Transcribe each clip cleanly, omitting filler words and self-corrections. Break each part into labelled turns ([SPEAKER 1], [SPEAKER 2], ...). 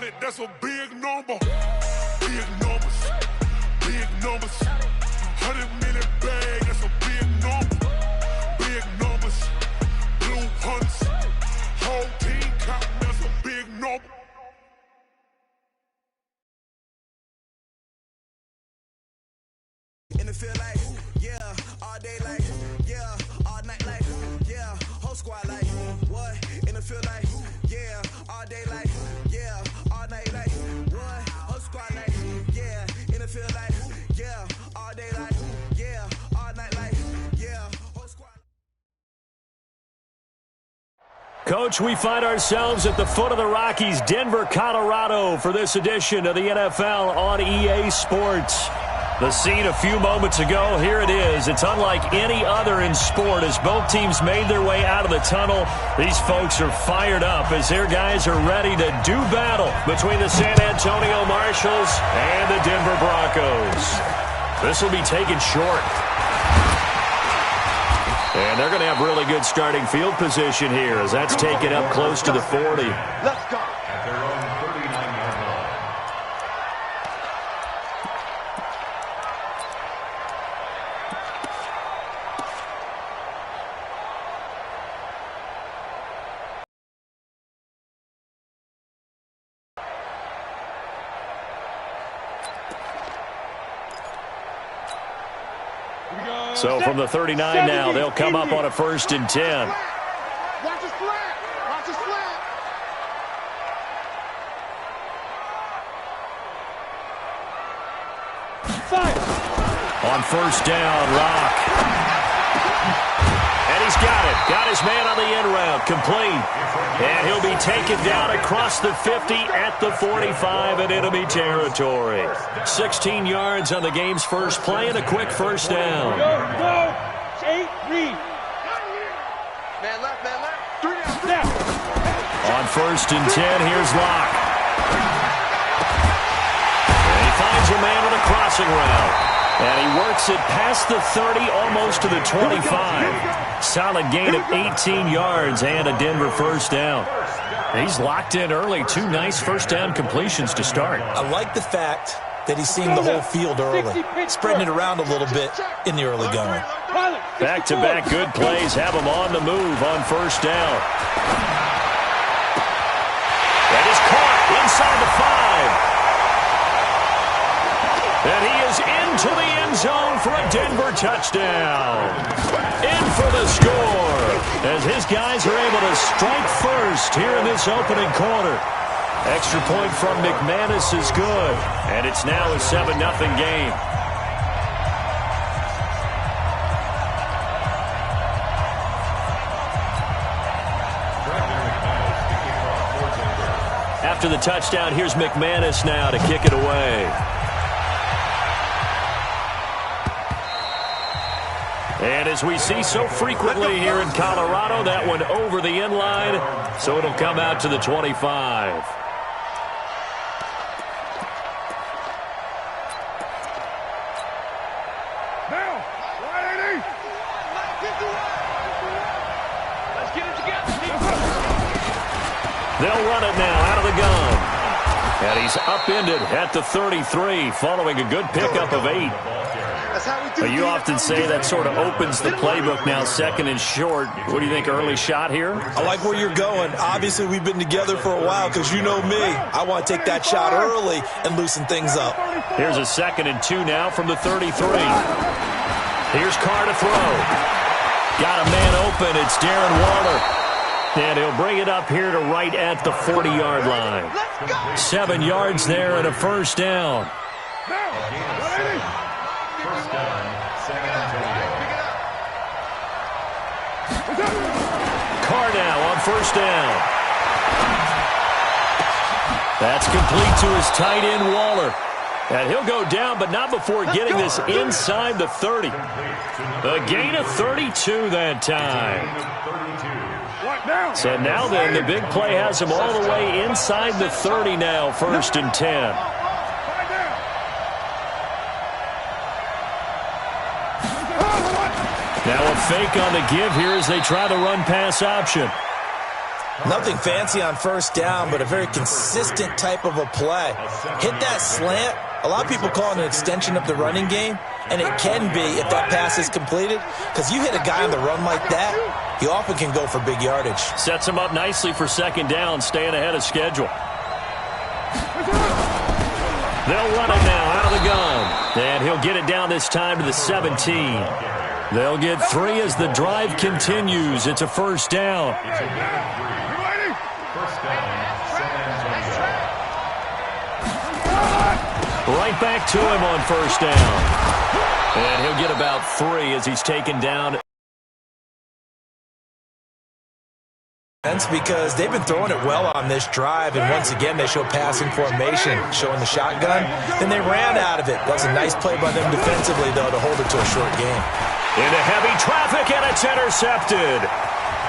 [SPEAKER 1] 100, that's a big number. Big numbers, big numbers. 100 million bag, that's a big number. Big numbers, blue hunts. Whole team counting, that's a big number.
[SPEAKER 2] And it feel like, yeah, all day like, yeah, all night like, yeah, whole squad like, what? And it feel like, yeah, all day like, yeah, all night like, what? Whole squad like, yeah, and it feel like, yeah, all day like, yeah, all night like, yeah, whole squad.
[SPEAKER 3] Coach, we find ourselves at the foot of the Rockies, Denver, Colorado, for this edition of the NFL on EA Sports. The scene a few moments ago, here it is. It's unlike any other in sport as both teams made their way out of the tunnel. These folks are fired up as their guys are ready to do battle between the San Antonio Marshals and the Denver Broncos. This will be taken short. And they're going to have really good starting field position here as that's taken up close to the 40.
[SPEAKER 4] Let's go.
[SPEAKER 3] So from the 39 now, they'll come up on a 1st and 10.
[SPEAKER 4] Watch his flat. Watch his flat.
[SPEAKER 3] On 1st down, Rock. And he's got it. Got his man on the end route. Complete. And he'll be taken down across the 50 at the 45 in enemy territory. 16 yards on the game's first play and a quick 1st down.
[SPEAKER 4] Go. 8, read. Man left, 3 down. Snap.
[SPEAKER 3] On 1st and 10, here's Locke. And he finds a man on a crossing route. And he works it past the 30, almost to the 25. Solid gain of 18 yards and a Denver 1st down. He's locked in early. 2 nice 1st down completions to start.
[SPEAKER 5] I like the fact that he's seeing the whole field early, spreading it around a little bit in the early going.
[SPEAKER 3] Back-to-back good plays have him on the move on 1st down. That is caught inside the 5. And he is into the end zone for a Denver touchdown. In for the score as his guys are able to strike first here in this opening quarter. Extra point from McManus is good, and it's now a 7-0 game. After the touchdown, here's McManus now to kick it away. And as we see so frequently here in Colorado, that one over the end line, so it'll come out to the 25. They'll run it now out of the gun. And he's upended at the 33 following a good pickup of 8. You often say that sort of opens the playbook now, 2nd and short. What do you think, early shot here?
[SPEAKER 5] I like where you're going. Obviously, we've been together for a while because you know me. I want to take that shot early and loosen things up.
[SPEAKER 3] Here's a 2nd and 2 now from the 33. Here's Carr to throw. Got a man open. It's Darren Waller. And he'll bring it up here to right at the 40-yard line. 7 yards there and a 1st down. Carr now on 1st down. That's complete to his tight end, Waller. And he'll go down, but not before getting this inside the 30. A gain of 32 that time. So now then, the big play has him all the way inside the 30 now, 1st and 10. Now a fake on the give here as they try the run-pass option.
[SPEAKER 5] Nothing fancy on first down, but a very consistent type of a play. Hit that slant. A lot of people call it an extension of the running game, and it can be if that pass is completed, because you hit a guy on the run like that, he often can go for big yardage.
[SPEAKER 3] Sets him up nicely for second down, staying ahead of schedule. They'll run it now out of the gun, and he'll get it down this time to the 17. They'll get 3 as the drive continues. It's a first down. Right back to him on first down. And he'll get about 3 as he's taken down.
[SPEAKER 5] Because they've been throwing it well on this drive, and once again they show passing formation, showing the shotgun. Then they ran out of it. That's a nice play by them defensively, though, to hold it to a short game.
[SPEAKER 3] Into heavy traffic, and it's intercepted.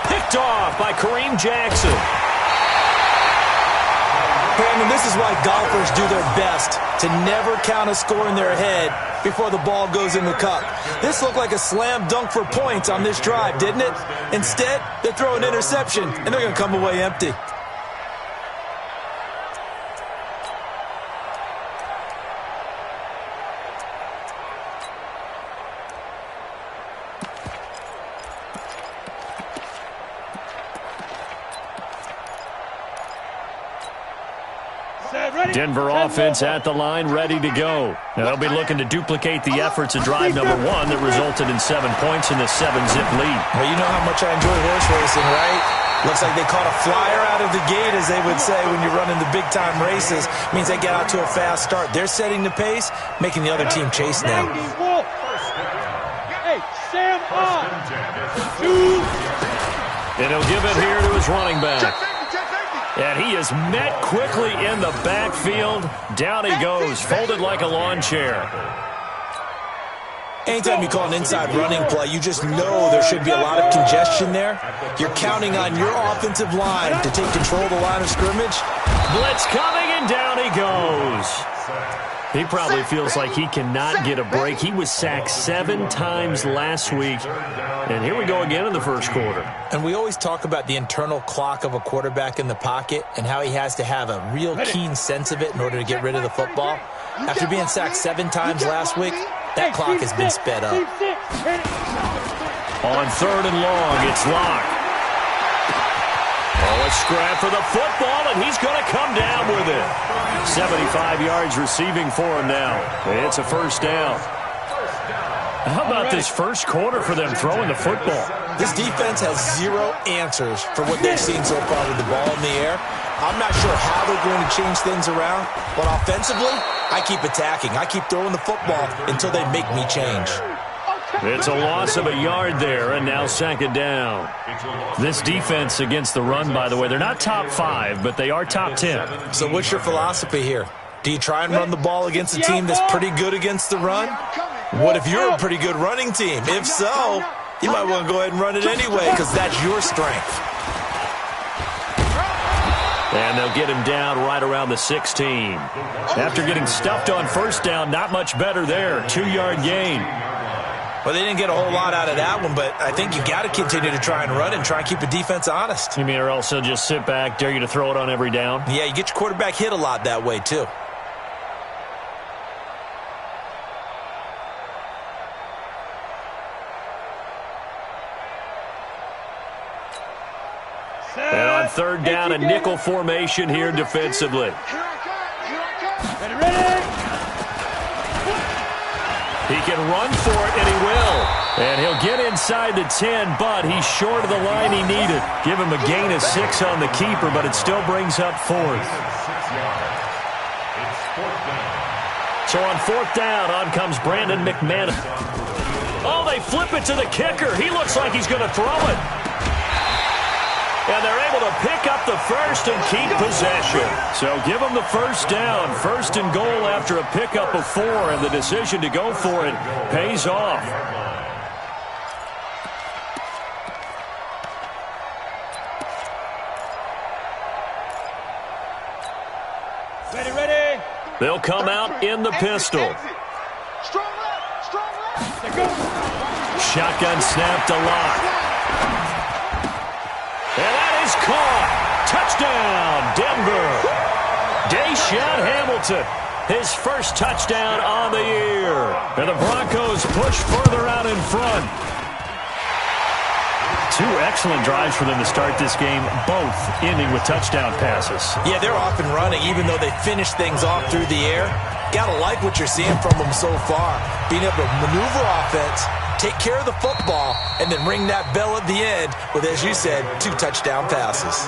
[SPEAKER 3] Picked off by Kareem Jackson.
[SPEAKER 5] Brandon, this is why golfers do their best to never count a score in their head before the ball goes in the cup. This looked like a slam dunk for points on this drive, didn't it? Instead, they throw an interception, and they're going to come away empty.
[SPEAKER 3] Denver offense at the line, ready to go. Now they'll be looking to duplicate the efforts of drive number 1 that resulted in 7 points in the 7-zip lead.
[SPEAKER 5] Well, you know how much I enjoy horse racing, right? Looks like they caught a flyer out of the gate, as they would say when you're running the big-time races. Means they get out to a fast start. They're setting the pace, making the other team chase now.
[SPEAKER 4] Hey, Sam on.
[SPEAKER 3] And he'll give it here to his running back. And he is met quickly in the backfield. Down he goes, folded like a lawn chair.
[SPEAKER 5] Anytime you call an inside running play, you just know there should be a lot of congestion there. You're counting on your offensive line to take control of the line of scrimmage.
[SPEAKER 3] Blitz coming, and down he goes. He probably feels like he cannot get a break. He was sacked 7 times last week. And here we go again in the first quarter.
[SPEAKER 5] And we always talk about the internal clock of a quarterback in the pocket and how he has to have a real keen sense of it in order to get rid of the football. After being sacked 7 times last week, that clock has been sped up.
[SPEAKER 3] On 3rd and long, it's Locke. Oh, a scrap for the football, and he's going to come down with it. 75 yards receiving for him now. It's a first down. How about this first quarter for them throwing the football?
[SPEAKER 5] This defense has 0 answers for what they've seen so far with the ball in the air. I'm not sure how they're going to change things around, but offensively, I keep attacking. I keep throwing the football until they make me change.
[SPEAKER 3] It's a loss of a yard there, and now second down. This defense against the run, by the way, they're not top 5, but they are top 10.
[SPEAKER 5] So what's your philosophy here? Do you try and run the ball against a team that's pretty good against the run? What if you're a pretty good running team? If so, you might want to go ahead and run it anyway, because that's your strength.
[SPEAKER 3] And they'll get him down right around the 16. After getting stuffed on first down, not much better there. 2-yard gain.
[SPEAKER 5] Well, they didn't get a whole lot out of that one, but I think you got to continue to try and run and try and keep the defense honest.
[SPEAKER 3] You mean, or else they'll just sit back, dare you to throw it on every down?
[SPEAKER 5] Yeah, you get your quarterback hit a lot that way, too.
[SPEAKER 3] And on 3rd down, a nickel formation here defensively. He can run for it, and he will. And he'll get inside the 10, but he's short of the line he needed. Give him a gain of 6 on the keeper, but it still brings up 4th. So on 4th down, on comes Brandon McManus. Oh, they flip it to the kicker. He looks like he's going to throw it. And they're able to pick up the first and keep possession. So give them the first down. 1st and goal after a pickup of 4, and the decision to go for it pays off.
[SPEAKER 4] Ready.
[SPEAKER 3] They'll come out in the pistol.
[SPEAKER 4] Strong left.
[SPEAKER 3] Shotgun snap to Locke. And that is caught. Touchdown, Denver. Deshaun Hamilton, his first touchdown on the year. And the Broncos push further out in front. Two excellent drives for them to start this game, both ending with touchdown passes.
[SPEAKER 5] Yeah, they're off and running, even though they finished things off through the air. Gotta like what you're seeing from them so far. Being able to maneuver offense, take care of the football, and then ring that bell at the end with, as you said, 2 touchdown passes.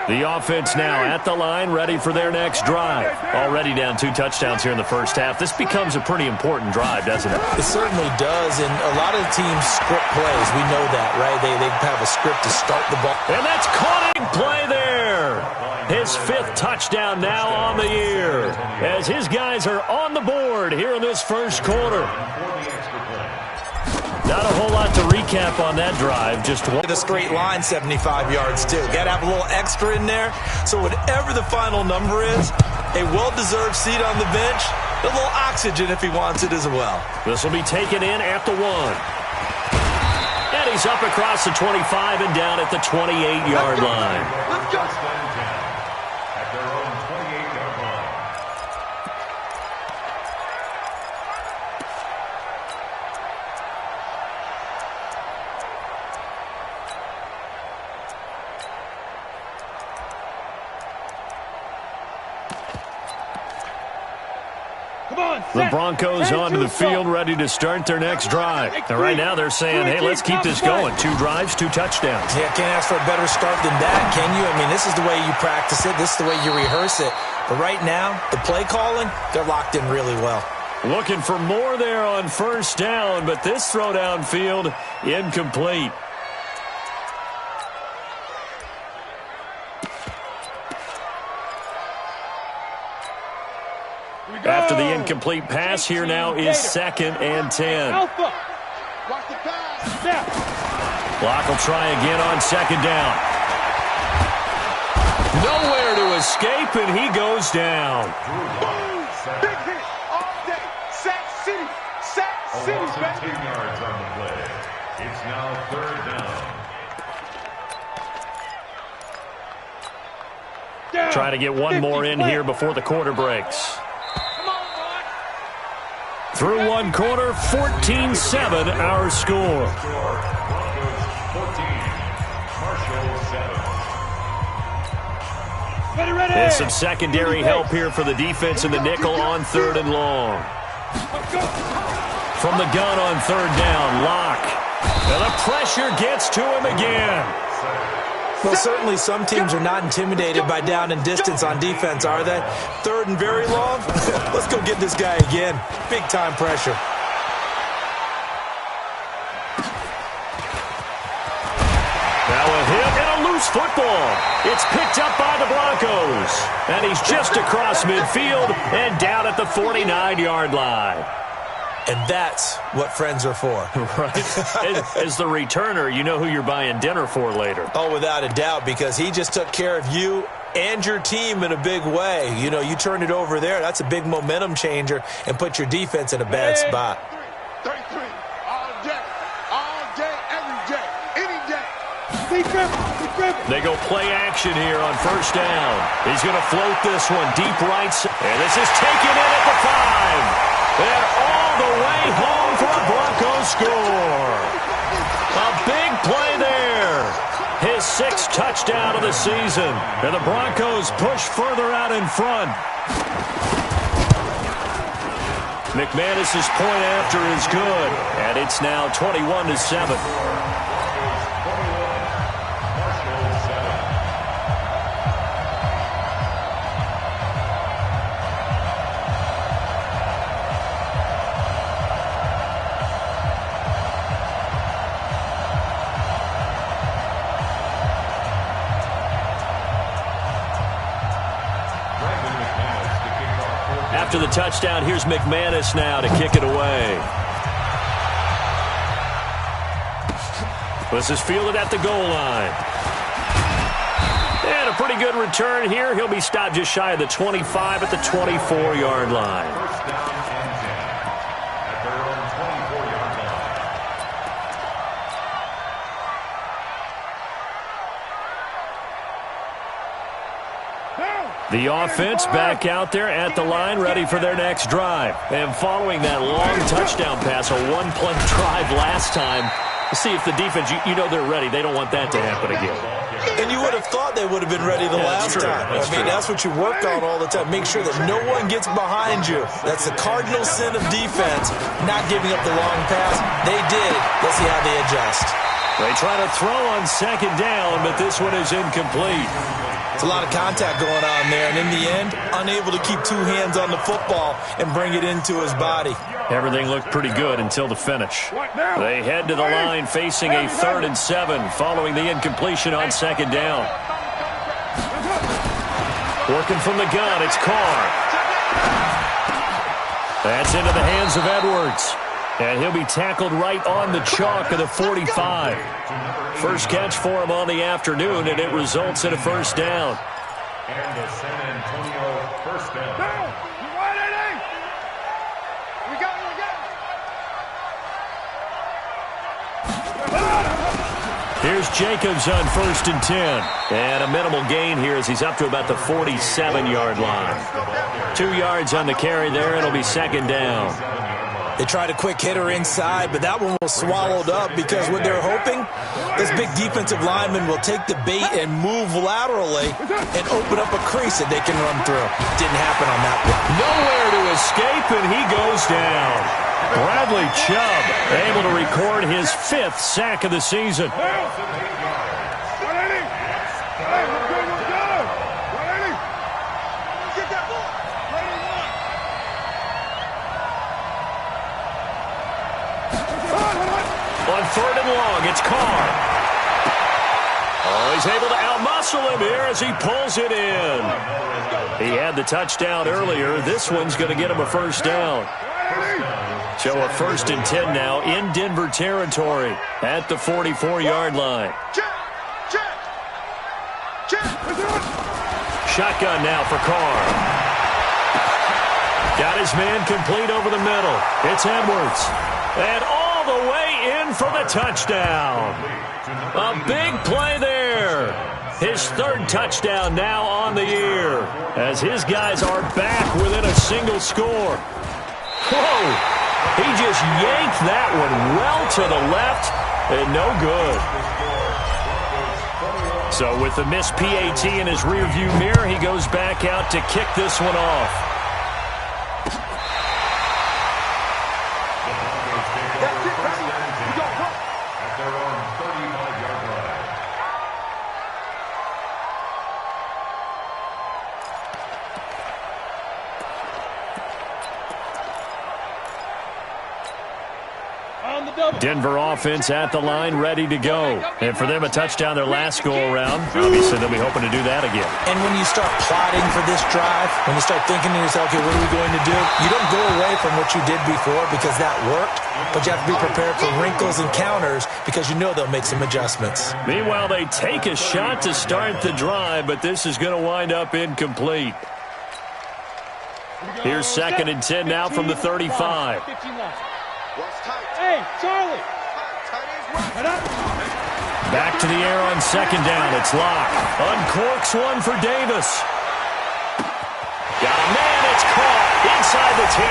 [SPEAKER 3] The offense now at the line, ready for their next drive. Already down 2 touchdowns here in the first half. This becomes a pretty important drive, doesn't it?
[SPEAKER 5] It certainly does, and a lot of the teams script plays. We know that, right? They have a script to start the ball.
[SPEAKER 3] And that's caught in play there. His 5th touchdown now on the year, as his guys are on the board here in this first quarter. Not a whole lot to recap on that drive. Just one.
[SPEAKER 5] The straight line, 75 yards, too. Got to have a little extra in there. So whatever the final number is, a well-deserved seat on the bench, a little oxygen if he wants it as well.
[SPEAKER 3] This will be taken in at the 1. And he's up across the 25 and down at the 28-yard line.
[SPEAKER 1] Let's go.
[SPEAKER 3] The Broncos onto the field, ready to start their next drive. And right now they're saying, hey, let's keep this going. 2 drives, 2 touchdowns.
[SPEAKER 5] Yeah, can't ask for a better start than that, can you? I mean, this is the way you practice it. This is the way you rehearse it. But right now, the play calling, they're locked in really well.
[SPEAKER 3] Looking for more there on first down, but this throw downfield incomplete. After the incomplete pass, here now is 2nd and 10.
[SPEAKER 4] Alpha. Watch the pass. Step.
[SPEAKER 3] Block will try again on 2nd down. Nowhere to escape, and he goes down.
[SPEAKER 4] Big hit all day. Sack City. Sack City,
[SPEAKER 1] Almost 15
[SPEAKER 4] baby.
[SPEAKER 1] yards on the play. It's now 3rd down.
[SPEAKER 3] Trying to get one more in here before the quarter breaks. Through 1 quarter, 14-7 our score.
[SPEAKER 1] Broncos 14, Marshall 7.
[SPEAKER 4] Ready, ready.
[SPEAKER 3] And some secondary help here for the defense in the nickel on 3rd and long. From the gun on 3rd down, Locke. And the pressure gets to him again.
[SPEAKER 5] Well, certainly some teams are not intimidated by down and distance on defense, are they? 3rd and very long? Let's go get this guy again. Big-time pressure.
[SPEAKER 3] Now a hit and a loose football. It's picked up by the Broncos. And he's just across midfield and down at the 49-yard line.
[SPEAKER 5] And that's what friends are for.
[SPEAKER 3] Right. As the returner, you know who you're buying dinner for later.
[SPEAKER 5] Oh, without a doubt, because he just took care of you and your team in a big way. You know, you turned it over there. That's a big momentum changer and put your defense in a bad spot.
[SPEAKER 4] 33. All day, every day, any day. Be driven.
[SPEAKER 3] They go play action here on first down. He's going to float this one deep right. And this is taken in at the 5. And all the way home for a Broncos score. A big play there. His 6th touchdown of the season. And the Broncos push further out in front. McManus's point after is good. And it's now 21-7. After the touchdown, here's McManus now to kick it away. This is fielded at the goal line. And a pretty good return here. He'll be stopped just shy of the 25 at the 24-yard line. The offense back out there at the line, ready for their next drive. And following that long touchdown pass, a one-play drive last time, see if the defense, you know they're ready. They don't want that to happen again.
[SPEAKER 5] And you would have thought they would have been ready the last time. That's what you work on all the time. Make sure that no one gets behind you. That's the cardinal sin of defense, not giving up the long pass. They did. Let's see how they adjust.
[SPEAKER 3] They try to throw on second down, but this one is incomplete.
[SPEAKER 5] It's a lot of contact going on there, and in the end, unable to keep two hands on the football and bring it into his body.
[SPEAKER 3] Everything looked pretty good until the finish. They head to the line facing a 3rd and 7 following the incompletion on second down. Working from the gun, it's Carr. That's into the hands of Edwards. And he'll be tackled right on the chalk of the 45. First catch for him on the afternoon, and it results in a first down.
[SPEAKER 6] And the San Antonio first down.
[SPEAKER 3] Here's Jacobs on 1st and 10. And a minimal gain here as he's up to about the 47-yard line. 2 yards on the carry there, and it'll be second down.
[SPEAKER 5] They tried a quick hitter inside, but that one was swallowed up because what they're hoping, this big defensive lineman will take the bait and move laterally and open up a crease that they can run through. Didn't happen on that one.
[SPEAKER 3] Nowhere to escape, and he goes down. Bradley Chubb able to record his 5th sack of the season. On 3rd and long, it's Carr. Oh, he's able to outmuscle him here as he pulls it in. He had the touchdown earlier. This one's going to get him a first down. So a 1st and 10 now in Denver territory at the 44-yard line. Shotgun now for Carr. Got his man complete over the middle. It's Edwards. And all the way in for the touchdown. A big play there. His 3rd touchdown now on the year as his guys are back within a single score. Whoa! He just yanked that one well to the left and no good. So with the missed PAT in his rearview mirror, he goes back out to kick this one off. Denver offense at the line, ready to go. And for them, a touchdown their last go-around. Obviously, they'll be hoping to do that again.
[SPEAKER 5] And when you start plotting for this drive, when you start thinking to yourself, okay, what are we going to do? You don't go away from what you did before because that worked, but you have to be prepared for wrinkles and counters because you know they'll make some adjustments.
[SPEAKER 3] Meanwhile, they take a shot to start the drive, but this is going to wind up incomplete. Here's 2nd and 10 now from the 35.
[SPEAKER 4] Hey, Charlie!
[SPEAKER 3] Back to the air on 2nd down. It's Locke. Uncorks one for Davis. Got a man. It's caught inside the 10.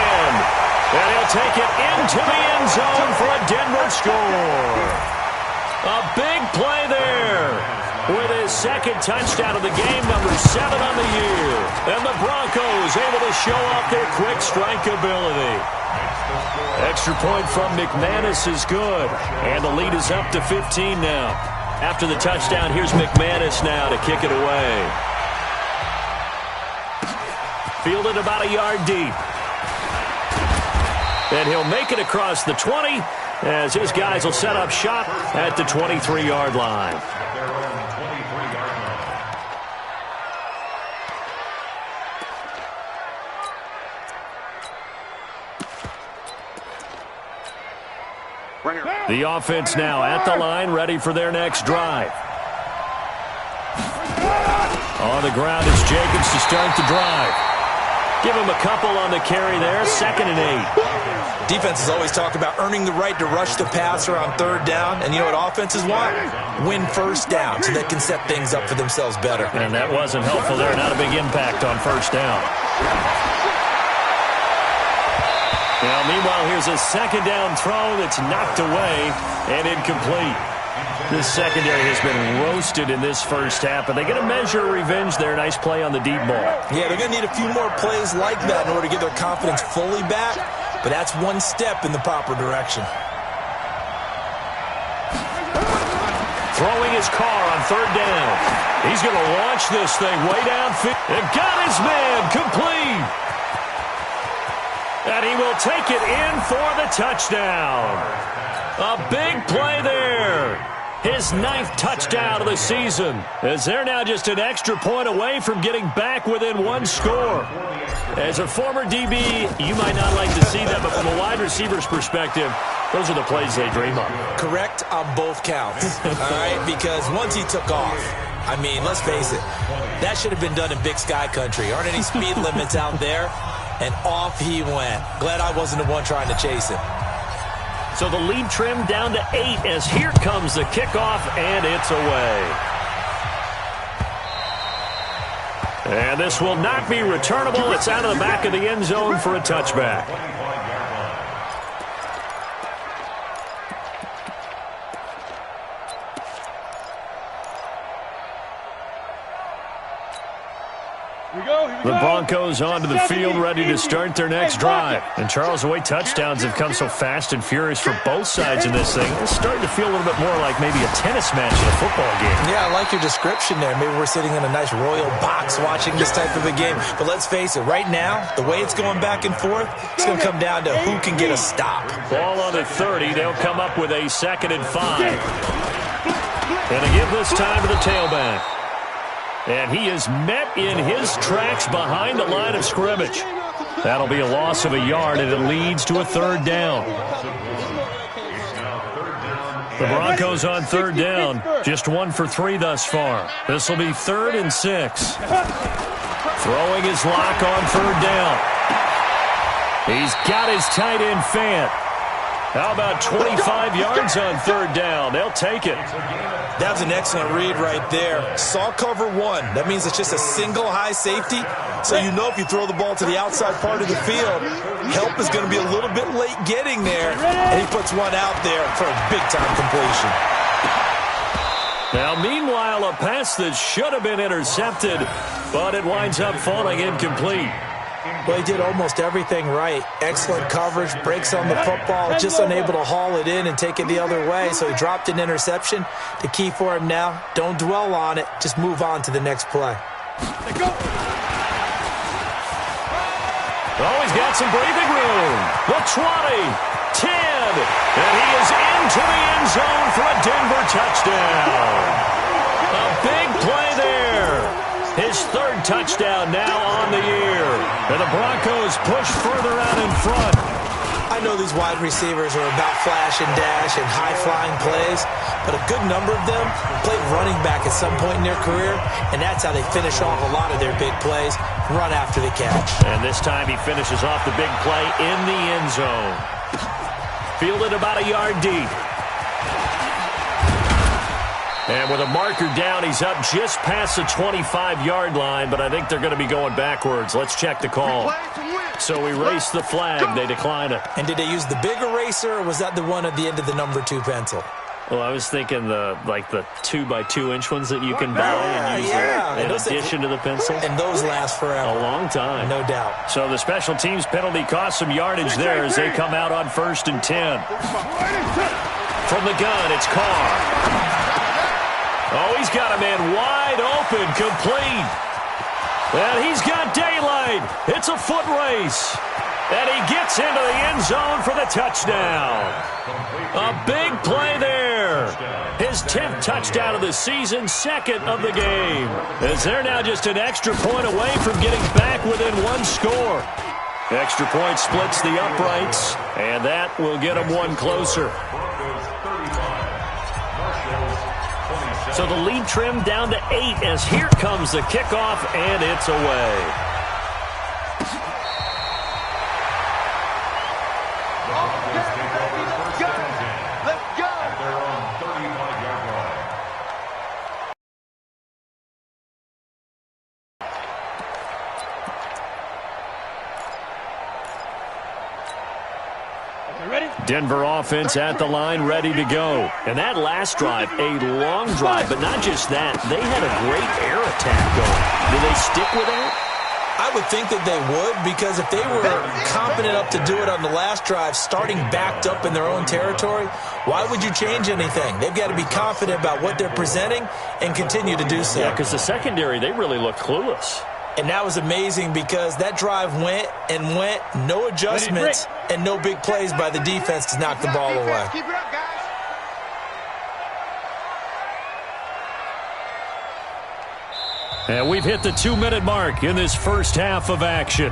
[SPEAKER 3] And he'll take it into the end zone for a Denver score. A big play there with his 2nd touchdown of the game, number 7 on the year. And the Broncos able to show off their quick strike ability. Extra point from McManus is good. And the lead is up to 15 now. After the touchdown, here's McManus now to kick it away. Fielded about a yard deep. And he'll make it across the 20 as his guys will set up shop at the 23-yard line. The offense now at the line, ready for their next drive. On the ground, it's Jacobs to start the drive. Give him a couple on the carry there, 2nd and 8.
[SPEAKER 5] Defenses always talk about earning the right to rush the passer on 3rd down. And you know what offenses want? Win 1st down so they can set things up for themselves better.
[SPEAKER 3] And that wasn't helpful there. Not a big impact on 1st down. Now, meanwhile, here's a 2nd down throw that's knocked away and incomplete. This secondary has been roasted in this 1st half, but they get a measure of revenge there. Nice play on the deep ball.
[SPEAKER 5] Yeah, they're going to need a few more plays like that in order to get their confidence fully back, but that's one step in the proper direction.
[SPEAKER 3] Throwing his car on 3rd down. He's going to launch this thing way downfield. And got his man complete. And he will take it in for the touchdown. A big play there. His 9th touchdown of the season, as they're now just an extra point away from getting back within 1 score. As a former DB, you might not like to see that, but from a wide receiver's perspective, those are the plays they dream of.
[SPEAKER 5] Correct on both counts, all right? Because once he took off, I mean, let's face it, that should have been done in Big Sky Country. Aren't any speed limits out there? And off he went. Glad I wasn't the one trying to chase him.
[SPEAKER 3] So the lead trimmed down to 8 as here comes the kickoff, and it's away. And this will not be returnable. It's out of the back of the end zone for a touchback. The Broncos onto the field, ready to start their next drive. And Charles, the way touchdowns have come so fast and furious for both sides in this thing, it's starting to feel a little bit more like maybe a tennis match in a football game.
[SPEAKER 5] Yeah, I like your description there. Maybe we're sitting in a nice royal box watching this type of a game. But let's face it, right now, the way it's going back and forth, it's going to come down to who can get a stop.
[SPEAKER 3] Ball on the 30. They'll come up with a 2nd and 5. And they give this time to the tailback. And he is met in his tracks behind the line of scrimmage. That'll be a loss of a yard, and it leads to a 3rd down. The Broncos on 3rd down, just 1 for 3 thus far. This will be 3rd and 6. Throwing his lock on 3rd down. He's got his tight end Fant. How about 25 yards on 3rd down? They'll take it.
[SPEAKER 5] That was an excellent read right there. Saw cover 1. That means it's just a single high safety. So you know if you throw the ball to the outside part of the field, help is going to be a little bit late getting there. And he puts one out there for a big-time completion.
[SPEAKER 3] Now, meanwhile, a pass that should have been intercepted, but it winds up falling incomplete.
[SPEAKER 5] Well, he did almost everything right. Excellent coverage, breaks on the football, just unable to haul it in and take it the other way. So he dropped an interception. The key for him now, don't dwell on it. Just move on to the next play.
[SPEAKER 3] Oh, he's got some breathing room. The 20, 10, and he is into the end zone for a Denver touchdown. A big play there. His 3rd touchdown now on the year. And the Broncos push further out in front.
[SPEAKER 5] I know these wide receivers are about flash and dash and high-flying plays, but a good number of them played running back at some point in their career, and that's how they finish off a lot of their big plays, run after the catch.
[SPEAKER 3] And this time he finishes off the big play in the end zone. Fielded about a yard deep. And with a marker down, he's up just past the 25-yard line, but I think they're going to be going backwards. Let's check the call. So erase the flag. They decline it.
[SPEAKER 5] And did they use the big eraser, or was that the one at the end of the number 2 pencil?
[SPEAKER 3] Well, I was thinking the 2x2-inch ones that you can buy and use in addition to the pencil.
[SPEAKER 5] And those last forever.
[SPEAKER 3] A long time.
[SPEAKER 5] No doubt.
[SPEAKER 3] So the special teams penalty cost some yardage there as they come out on 1st and 10. From the gun, it's Carr. Oh, he's got a man wide open, complete. And he's got daylight. It's a foot race. And he gets into the end zone for the touchdown. A big play there. His 10th touchdown of the season, 2nd of the game. As they're now just an extra point away from getting back within 1 score. Extra point splits the uprights, and that will get them 1 closer. So the lead trimmed down to 8 as here comes the kickoff, and it's away. Denver offense at the line, ready to go. And that last drive, a long drive, but not just that. They had a great air attack going. Do they stick with that?
[SPEAKER 5] I would think that they would, because if they were confident enough to do it on the last drive, starting backed up in their own territory, why would you change anything? They've got to be confident about what they're presenting and continue to do so.
[SPEAKER 3] Yeah, because the secondary, they really look clueless.
[SPEAKER 5] And that was amazing because that drive went and went, no adjustments, and no big plays by the defense to knock the ball away.
[SPEAKER 4] Keep it up, guys.
[SPEAKER 3] And we've hit the 2-minute mark in this first half of action.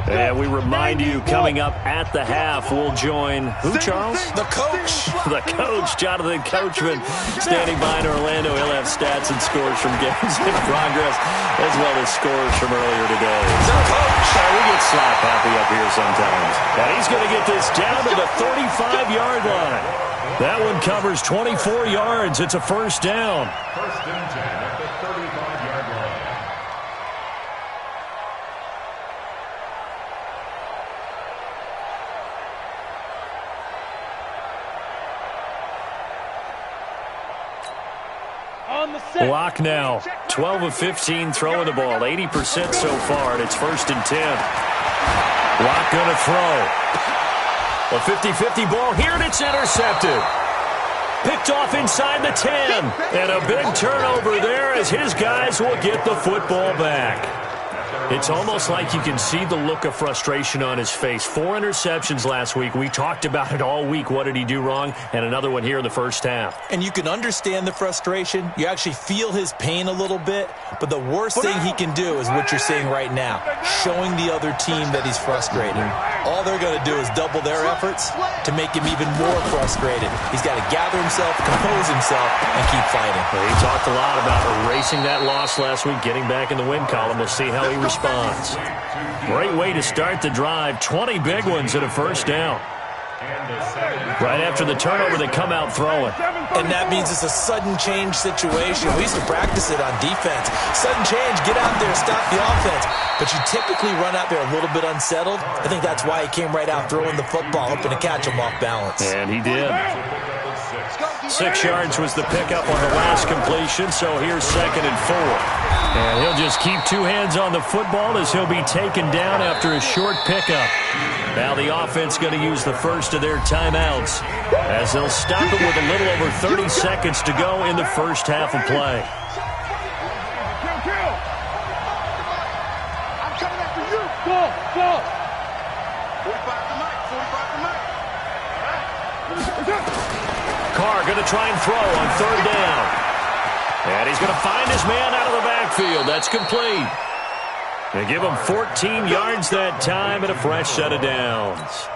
[SPEAKER 3] And we remind you, coming up at the half, we'll join who, Charles?
[SPEAKER 5] The coach.
[SPEAKER 3] The coach, Jonathan Coachman, standing by in Orlando. He'll have stats and scores from games in progress, as well as scores from earlier today.
[SPEAKER 5] The coach.
[SPEAKER 3] We get slap happy up here sometimes. And he's going to get this down to the 35-yard line. That one covers 24 yards. It's a first down.
[SPEAKER 6] First and 10 at the 35-yard line.
[SPEAKER 3] Block now. 12 of 15 throwing the ball. 80% so far, and it's first and 10. Block going to throw. A 50-50 ball here, and it's intercepted. Picked off inside the 10. And a big turnover there as his guys will get the football back. It's almost like you can see the look of frustration on his face. 4 interceptions last week. We talked about it all week. What did he do wrong? And another one here in the first half.
[SPEAKER 5] And you can understand the frustration. You actually feel his pain a little bit. But the worst thing he can do is what you're seeing right now, showing the other team that he's frustrated. All they're going to do is double their efforts to make him even more frustrated. He's got to gather himself, compose himself, and keep fighting.
[SPEAKER 3] Well, he talked a lot about erasing that loss last week, getting back in the win column. We'll see how he responds. Great way to start the drive. 20 big ones at a first down. Right after the turnover, they come out throwing.
[SPEAKER 5] And that means it's a sudden change situation. We used to practice it on defense. Sudden change, get out there, stop the offense. But you typically run out there a little bit unsettled. I think that's why he came right out throwing the football, hoping to catch him off balance.
[SPEAKER 3] And he did. 6 yards was the pickup on the last completion, so here's second and 4. And he'll just keep 2 hands on the football as he'll be taken down after a short pickup. Now the offense going to use the first of their timeouts as they'll stop it with a little over 30 seconds to go in the first half of play.
[SPEAKER 4] I'm coming after you. Go. 45 to Mike.
[SPEAKER 3] Carr going to try and throw on third down. And he's going to find his man out of the backfield. That's complete. They give him 14 yards that time and a fresh set of downs.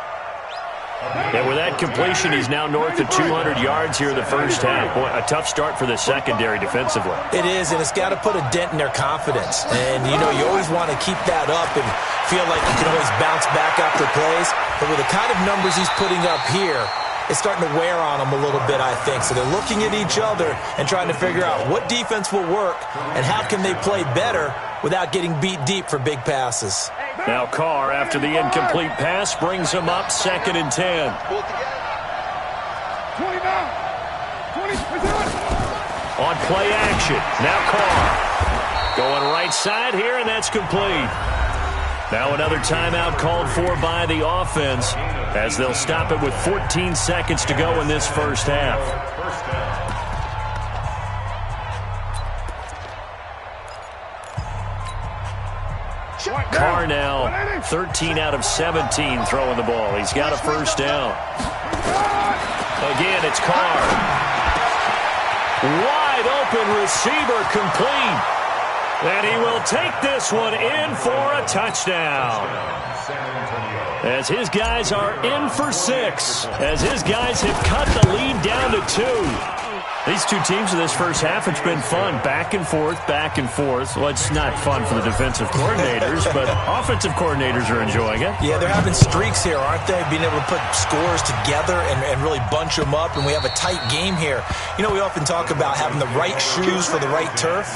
[SPEAKER 3] And with that completion, he's now north of 200 yards here in the first half. Boy, a tough start for the secondary defensively.
[SPEAKER 5] It is, and it's got to put a dent in their confidence. And, you know, you always want to keep that up and feel like you can always bounce back after plays. But with the kind of numbers he's putting up here, it's starting to wear on them a little bit, I think. So they're looking at each other and trying to figure out what defense will work and how can they play better without getting beat deep for big passes.
[SPEAKER 3] Now Carr, after the incomplete pass, brings him up second and 10. On play action, now Carr. Going right side here, and that's complete. Now another timeout called for by the offense as they'll stop it with 14 seconds to go in this first half. Carr now 13 out of 17 throwing the ball. He's got a first down. Again, it's Carr. Wide open receiver complete. And he will take this one in for a touchdown. As his guys are in for 6. As his guys have cut the lead down to 2. These two teams in this first half, it's been fun. Back and forth, back and forth. Well, it's not fun for the defensive coordinators, but offensive coordinators are enjoying it.
[SPEAKER 5] Yeah, they're having streaks here, aren't they? Being able to put scores together and really bunch them up, and we have a tight game here. You know, we often talk about having the right shoes for the right turf.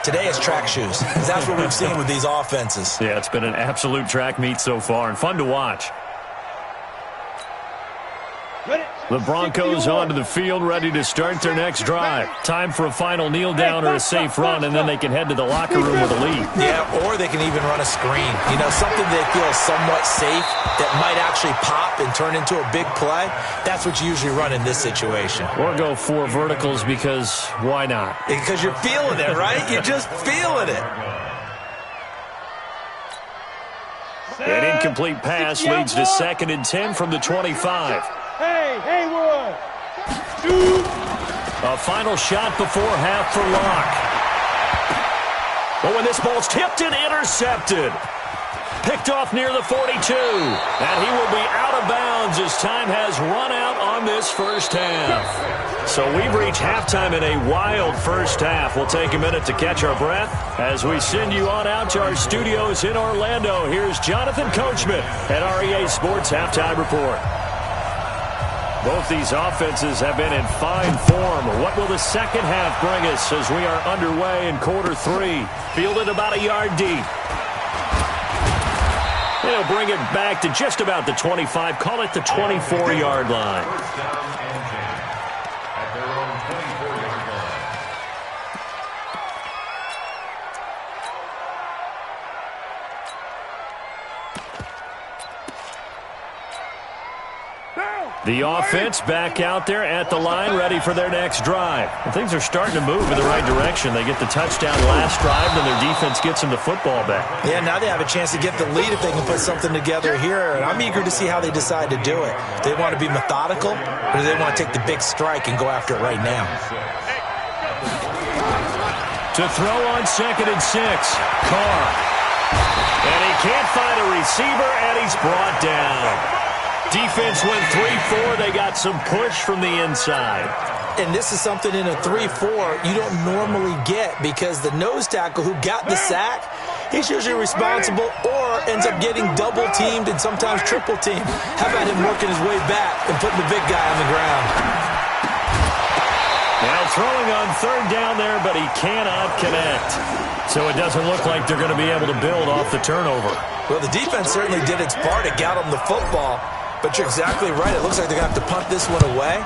[SPEAKER 5] Today it's track shoes. That's what we've seen with these offenses.
[SPEAKER 3] Yeah, it's been an absolute track meet so far and fun to watch. The Broncos onto the field, ready to start their next drive. Time for a final kneel down or a safe run, and then they can head to the locker room with a lead.
[SPEAKER 5] Yeah, or they can even run a screen. You know, something they feel somewhat safe that might actually pop and turn into a big play. That's what you usually run in this situation.
[SPEAKER 3] Or go 4 verticals because why not?
[SPEAKER 5] Because you're feeling it, right? You're just feeling it.
[SPEAKER 3] An incomplete pass leads to 2nd and 10 from the 25.
[SPEAKER 4] Hey, Haywood!
[SPEAKER 3] A final shot before half for Locke. But when this ball's tipped and intercepted. Picked off near the 42. And he will be out of bounds as time has run out on this first half. So we've reached halftime in a wild first half. We'll take a minute to catch our breath as we send you on out to our studios in Orlando. Here's Jonathan Coachman at REA Sports Halftime Report. Both these offenses have been in fine form. What will the second half bring us as we are underway in quarter 3? Fielded about a yard deep. They'll bring it back to just about the 25. Call it the 24-yard line.
[SPEAKER 6] First down and 10 at their own 24-yard line.
[SPEAKER 3] The offense back out there at the line, ready for their next drive. And things are starting to move in the right direction. They get the touchdown last drive, and their defense gets them the football back.
[SPEAKER 5] Yeah, now they have a chance to get the lead if they can put something together here. And I'm eager to see how they decide to do it. Do they want to be methodical, or do they want to take the big strike and go after it right now?
[SPEAKER 3] To throw on 2nd and 6, Carr. And he can't find a receiver, and he's brought down. Defense went 3-4. They got some push from the inside.
[SPEAKER 5] And this is something in a 3-4 you don't normally get because the nose tackle who got the sack, he's usually responsible or ends up getting double-teamed and sometimes triple-teamed. How about him working his way back and putting the big guy on the ground?
[SPEAKER 3] Now throwing on 3rd down there, but he cannot connect. So it doesn't look like they're going to be able to build off the turnover.
[SPEAKER 5] Well, the defense certainly did its part to get them the football. But you're exactly right. It looks like they're going to have to punt this one away.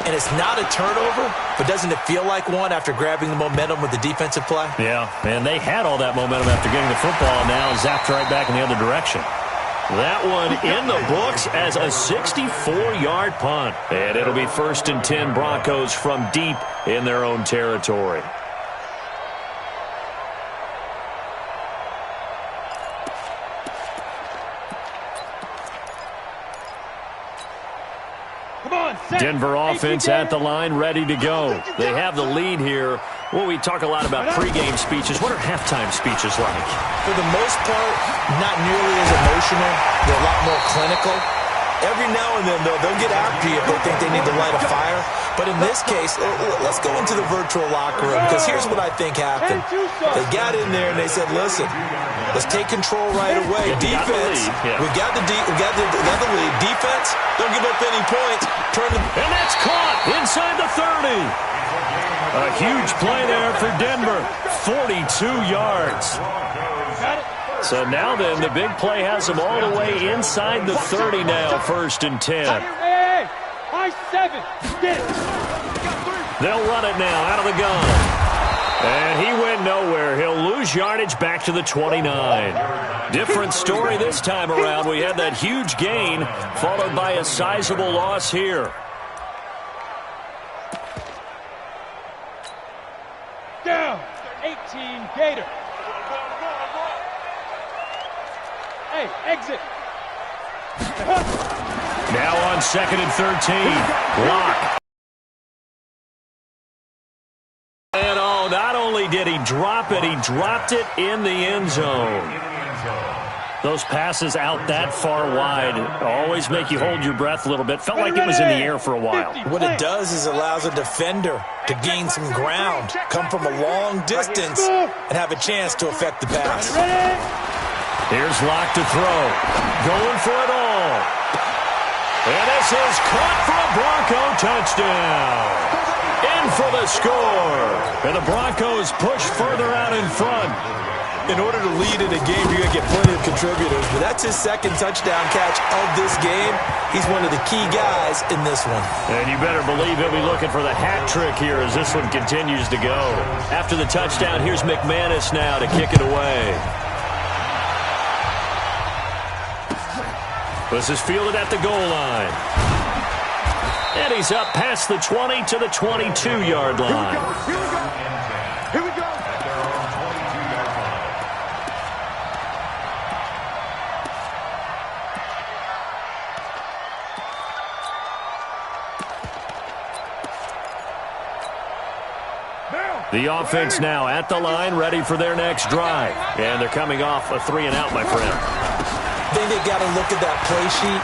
[SPEAKER 5] And it's not a turnover, but doesn't it feel like one after grabbing the momentum with the defensive play?
[SPEAKER 3] Yeah, and they had all that momentum after getting the football, and now zapped right back in the other direction. That one in the books as a 64-yard punt. And it'll be 1st and 10 Broncos from deep in their own territory. Denver offense at the line, ready to go. They have the lead here. Well, we talk a lot about pregame speeches. What are halftime speeches like?
[SPEAKER 5] For the most part, not nearly as emotional. They're a lot more clinical. Every now and then, though, they'll get after you if they think they need to light a fire. But in this case, let's go into the virtual locker room because here's what I think happened. They got in there and they said, listen, let's take control right away. Defense, we got the lead. Defense, don't give up any points.
[SPEAKER 3] And that's caught inside the 30. A huge play there for Denver. 42 yards. So now then, the big play has them all the way inside the 30 now, 1st and 10.
[SPEAKER 4] Hey, high 7. Get it.
[SPEAKER 3] They'll run it now out of the gun. And he went nowhere. He'll lose yardage back to the 29. Different story this time around. We had that huge gain followed by a sizable loss here.
[SPEAKER 4] Down. 18 Gator. Hey, exit.
[SPEAKER 3] Now on 2nd and 13. Lock. And oh, not only did he drop it, he dropped it in the end zone. Those passes out that far wide always make you hold your breath a little bit. Felt like it was in the air for a while.
[SPEAKER 5] What it does is allows a defender to gain some ground, come from a long distance, and have a chance to affect the pass.
[SPEAKER 3] Here's Locke to throw. Going for it all. And this is caught for a Bronco touchdown. In for the score. And the Broncos push further out in front.
[SPEAKER 5] In order to lead in a game, you're going to get plenty of contributors, but that's his second touchdown catch of this game. He's one of the key guys in this one.
[SPEAKER 3] And you better believe he'll be looking for the hat trick here as this one continues to go. After the touchdown, here's McManus now to kick it away. This is fielded at the goal line. And he's up past the 20 to the 22-yard line.
[SPEAKER 1] Here we go.
[SPEAKER 3] The offense now at the line, ready for their next drive. And they're coming off a 3-and-out, my friend.
[SPEAKER 5] I think they got to look at that play sheet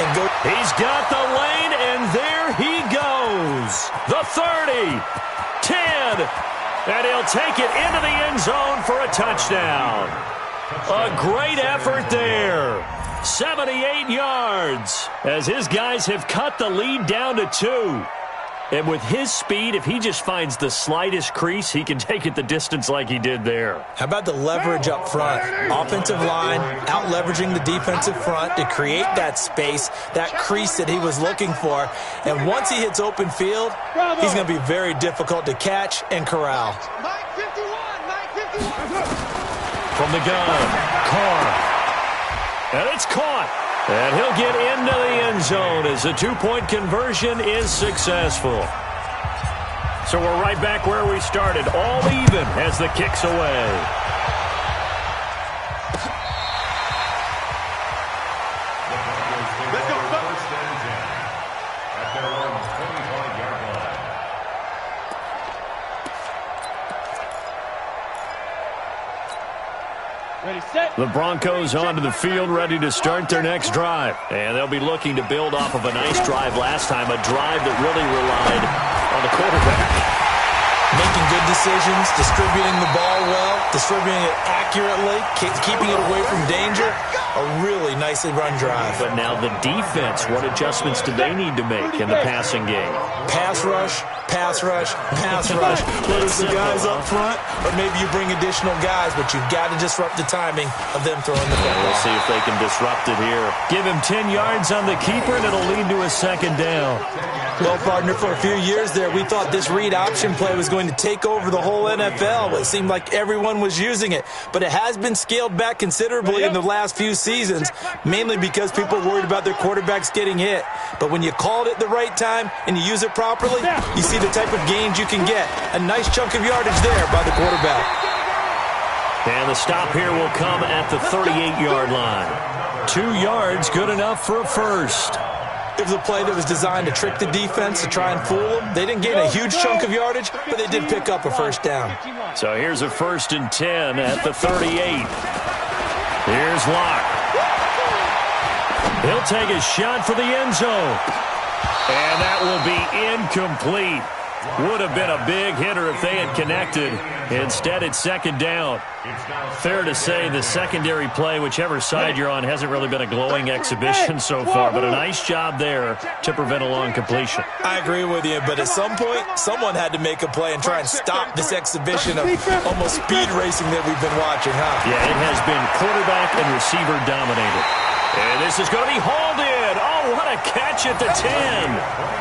[SPEAKER 5] and go.
[SPEAKER 3] He's got the lane, and there he goes. The 30, 10, and he'll take it into the end zone for a touchdown. A great effort there. 78 yards as his guys have cut the lead down to 2. And with his speed, if he just finds the slightest crease, he can take it the distance like he did there.
[SPEAKER 5] How about the leverage up front? Offensive line out-leveraging the defensive front to create that space, that crease that he was looking for. And once he hits open field, he's going to be very difficult to catch and corral.
[SPEAKER 2] Mike 51, Mike 51.
[SPEAKER 3] From the gun, Carr. And it's caught. And he'll get into the end zone as the two-point conversion is successful. So we're right back where we started, all even as the kick's away.
[SPEAKER 1] Let's go.
[SPEAKER 6] First and 10 at their own 25-yard line.
[SPEAKER 4] Ready, set.
[SPEAKER 3] The Broncos onto the field, ready to start their next drive. And they'll be looking to build off of a nice drive last time, a drive that really relied on the quarterback.
[SPEAKER 5] Making good decisions, distributing the ball well, distributing it accurately, keeping it away from danger. A really nicely run drive.
[SPEAKER 3] But now the defense, what adjustments do they need to make in the passing game?
[SPEAKER 5] Pass rush, pass rush, pass rush. Whether it's the guys up front or maybe you bring additional guys, but you've got to disrupt the timing of them throwing the football.
[SPEAKER 3] We'll see if they can disrupt it here. Give him 10 yards on the keeper, and it'll lead to a second down.
[SPEAKER 5] Well, partner, for a few years there, we thought this read option play was going to take over the whole NFL. It seemed like everyone was using it, but it has been scaled back considerably in the last few seasons, mainly because people are worried about their quarterbacks getting hit. But when you called it the right time and you use it properly, you see the type of gains you can get. A nice chunk of yardage there by the quarterback.
[SPEAKER 3] And the stop here will come at the 38-yard line. 2 yards, good enough for a first.
[SPEAKER 5] It was a play that was designed to trick the defense, to try and fool them. They didn't gain a huge chunk of yardage, but they did pick up a first down.
[SPEAKER 3] So here's a 1st and 10 at the 38. Here's Locke. He'll take a shot for the end zone. And that will be incomplete. Would have been a big hitter if they had connected. Instead, it's second down. Fair to say the secondary play, whichever side you're on, hasn't really been a glowing exhibition so far, but a nice job there to prevent a long completion.
[SPEAKER 5] I agree with you, but at some point, someone had to make a play and try and stop this exhibition of almost speed racing that we've been watching, huh?
[SPEAKER 3] Yeah, it has been quarterback and receiver dominated. And this is going to be hauled in. Oh, what a catch at the 10.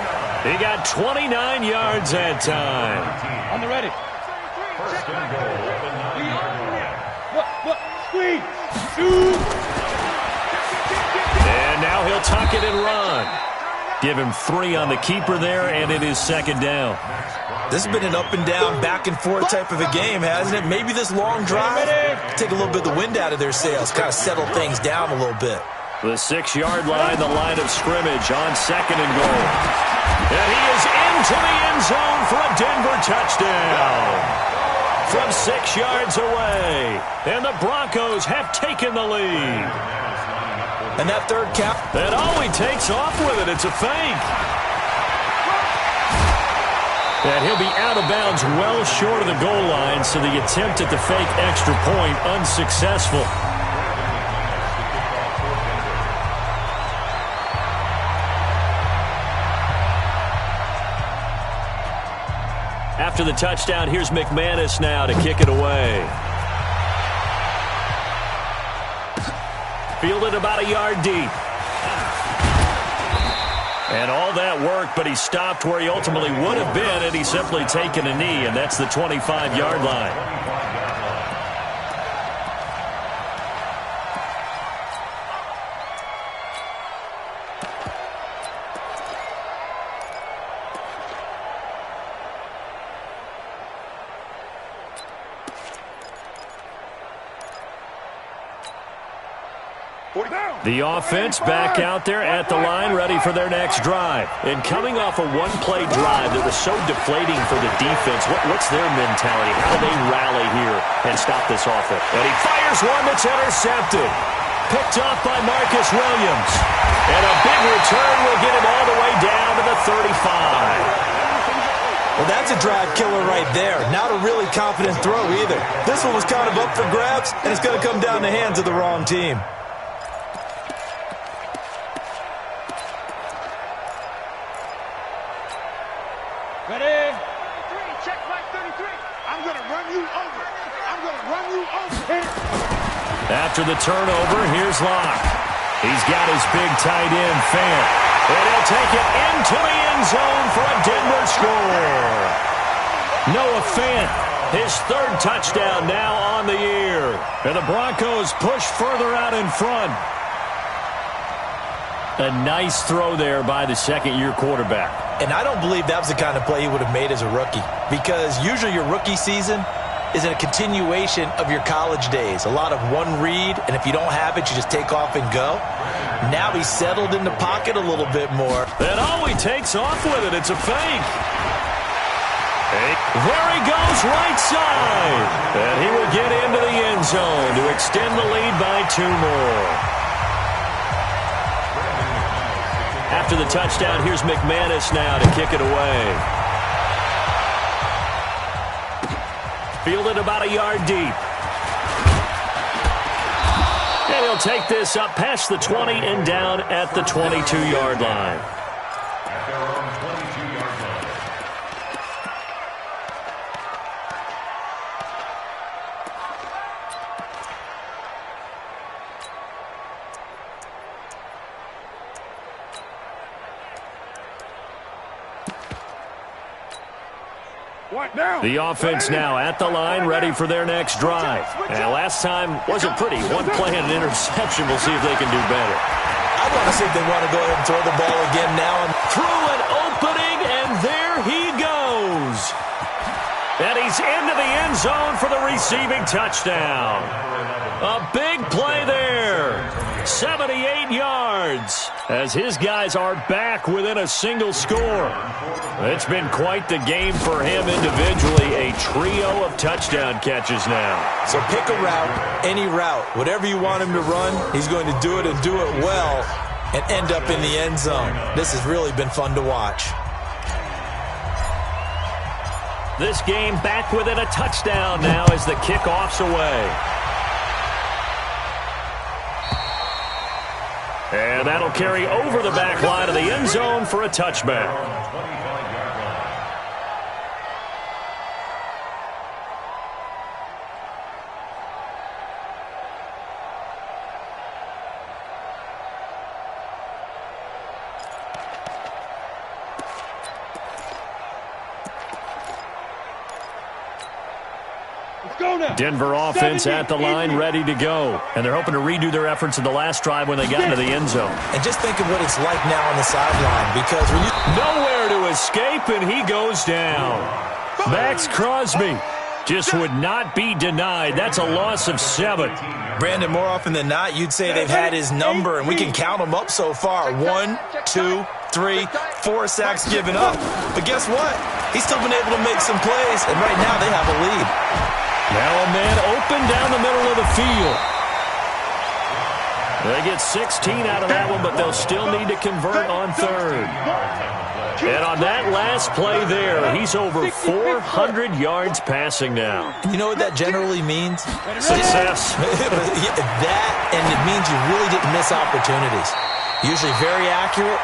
[SPEAKER 3] He got 29 yards that time.
[SPEAKER 4] On the ready.
[SPEAKER 6] First and goal at the 9-yard line.
[SPEAKER 4] Look, squeeze. Shoot.
[SPEAKER 3] And now he'll tuck it and run. Give him 3 on the keeper there, and it is second down.
[SPEAKER 5] This has been an up and down, back and forth type of a game, hasn't it? Maybe this long drive take a little bit of the wind out of their sails, kind of settle things down a little bit.
[SPEAKER 3] The 6-yard line, the line of scrimmage on second and goal. And he is into the end zone for a Denver touchdown. 6 yards away. And the Broncos have taken the lead.
[SPEAKER 5] And that third count.
[SPEAKER 3] And he takes off with it. It's a fake. And he'll be out of bounds well short of the goal line, so the attempt at the fake extra point unsuccessful. After the touchdown, here's McManus now to kick it away. Fielded about a yard deep. And all that work, but he stopped where he ultimately would have been had he simply taken a knee, and that's the 25-yard line. The offense back out there at the line, ready for their next drive. And coming off a one-play drive that was so deflating for the defense, what's their mentality? How do they rally here and stop this offense? And he fires one that's intercepted. Picked off by Marcus Williams. And a big return will get him all the way down to the 35.
[SPEAKER 5] Well, that's a drive killer right there. Not a really confident throw either. This one was kind of up for grabs, and it's going to come down the hands of the wrong team.
[SPEAKER 4] Ready? 33, check right 33. I'm going to run you over. I'm going to run you over.
[SPEAKER 3] After the turnover, here's Locke. He's got his big tight end, Fant. And he'll take it into the end zone for a Denver score. Noah Fant, his third touchdown now on the year. And the Broncos push further out in front. A nice throw there by the second-year quarterback.
[SPEAKER 5] And I don't believe that was the kind of play he would have made as a rookie, because usually your rookie season is a continuation of your college days. A lot of one read, and if you don't have it, you just take off and go. Now he's settled in the pocket a little bit more.
[SPEAKER 3] And he takes off with it. It's a fake. There he goes right side. And he will get into the end zone to extend the lead by 2 more. After the touchdown, here's McManus now to kick it away. Fielded about a yard deep. And he'll take this up past the 20 and down at the 22-yard line.
[SPEAKER 6] At their own 22-yard line.
[SPEAKER 3] The offense now at the line, ready for their next drive. And last time wasn't pretty. One play and an interception. We'll see if they can do better.
[SPEAKER 5] I want to see if they want to go ahead and throw the ball again now.
[SPEAKER 3] Through an opening, and there he goes. And he's into the end zone for the receiving touchdown. A big play there. 78 yards as his guys are back within a single score. It's been quite the game for him individually. A trio of touchdown catches now.
[SPEAKER 5] So pick a route, any route. Whatever you want him to run, he's going to do it and do it well and end up in the end zone. This has really been fun to watch.
[SPEAKER 3] This game back within a touchdown now as the kickoff's away. And that'll carry over the back line of the end zone for a touchback. Denver offense at the line, ready to go. And they're hoping to redo their efforts in the last drive when they got into the end zone.
[SPEAKER 5] And just think of what it's like now on the sideline, because when you...
[SPEAKER 3] Nowhere to escape, and he goes down. Max Crosby just would not be denied. That's a loss of 7.
[SPEAKER 5] Brandon, more often than not, you'd say they've had his number, and we can count them up so far. 1, 2, 3, 4 sacks given up. But guess what? He's still been able to make some plays, and right now they have a lead.
[SPEAKER 3] Now a man open down the middle of the field. They get 16 out of that one, but they'll still need to convert on third. And on that last play there, he's over 400 yards passing now.
[SPEAKER 5] You know what that generally means?
[SPEAKER 3] Success.
[SPEAKER 5] That, and it means you really didn't miss opportunities. Usually very accurate.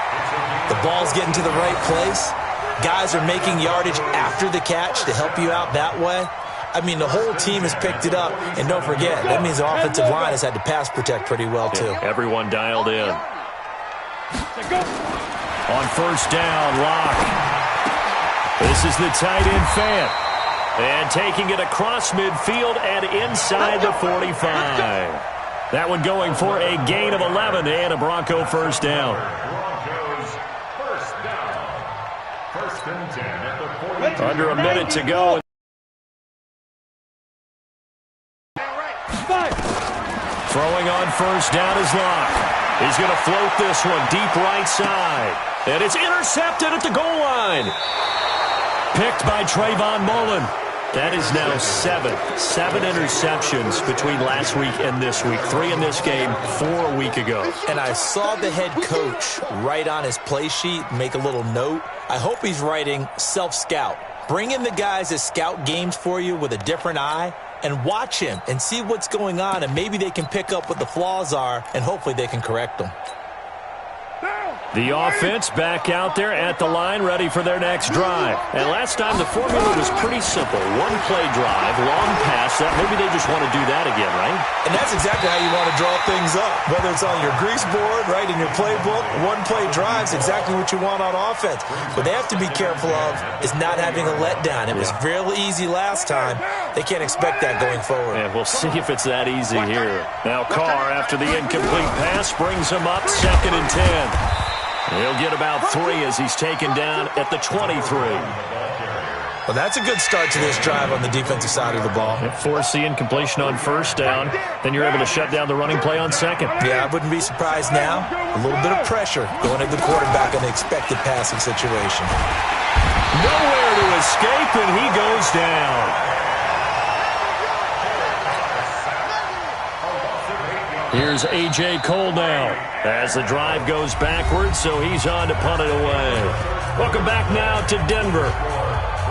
[SPEAKER 5] The ball's getting to the right place. Guys are making yardage after the catch to help you out that way. I mean, the whole team has picked it up. And don't forget, that means the offensive line has had to pass protect pretty well, too.
[SPEAKER 3] Everyone dialed in. On first down, Locke. This is the tight end Fant. And taking it across midfield and inside the 45. That one going for a gain of 11 and a Bronco first down.
[SPEAKER 6] Broncos first down. First and 10 at the 40.
[SPEAKER 3] Under a minute to go. Throwing on first down is Locke. He's going to float this one deep right side. And it's intercepted at the goal line. Picked by Trayvon Mullen. That is now seven interceptions between last week and this week. 3 in this game, 4 a week ago.
[SPEAKER 5] And I saw the head coach write on his play sheet, make a little note. I hope he's writing self-scout. Bring in the guys that scout games for you with a different eye and watch him and see what's going on, and maybe they can pick up what the flaws are, and hopefully they can correct them.
[SPEAKER 3] The offense back out there at the line, ready for their next drive. And last time the formula was pretty simple. One play drive, long pass. That maybe they just want to do that again, right?
[SPEAKER 5] And that's exactly how you want to draw things up. Whether it's on your grease board, right, in your playbook, one play drive's exactly what you want on offense. What they have to be careful of is not having a letdown. It was real easy last time. They can't expect that going forward.
[SPEAKER 3] And we'll see if it's that easy here. Now Carr, after the incomplete pass, brings him up 2nd and 10. He'll get about 3 as he's taken down at the 23.
[SPEAKER 5] Well, that's a good start to this drive on the defensive side of the ball.
[SPEAKER 3] Force the incompletion on first down. Then you're able to shut down the running play on second.
[SPEAKER 5] Yeah, I wouldn't be surprised now. A little bit of pressure going at the quarterback in the expected passing situation.
[SPEAKER 3] Nowhere to escape, and he goes down. Here's A.J. Cole now as the drive goes backwards, so he's on to punt it away. Welcome back now to Denver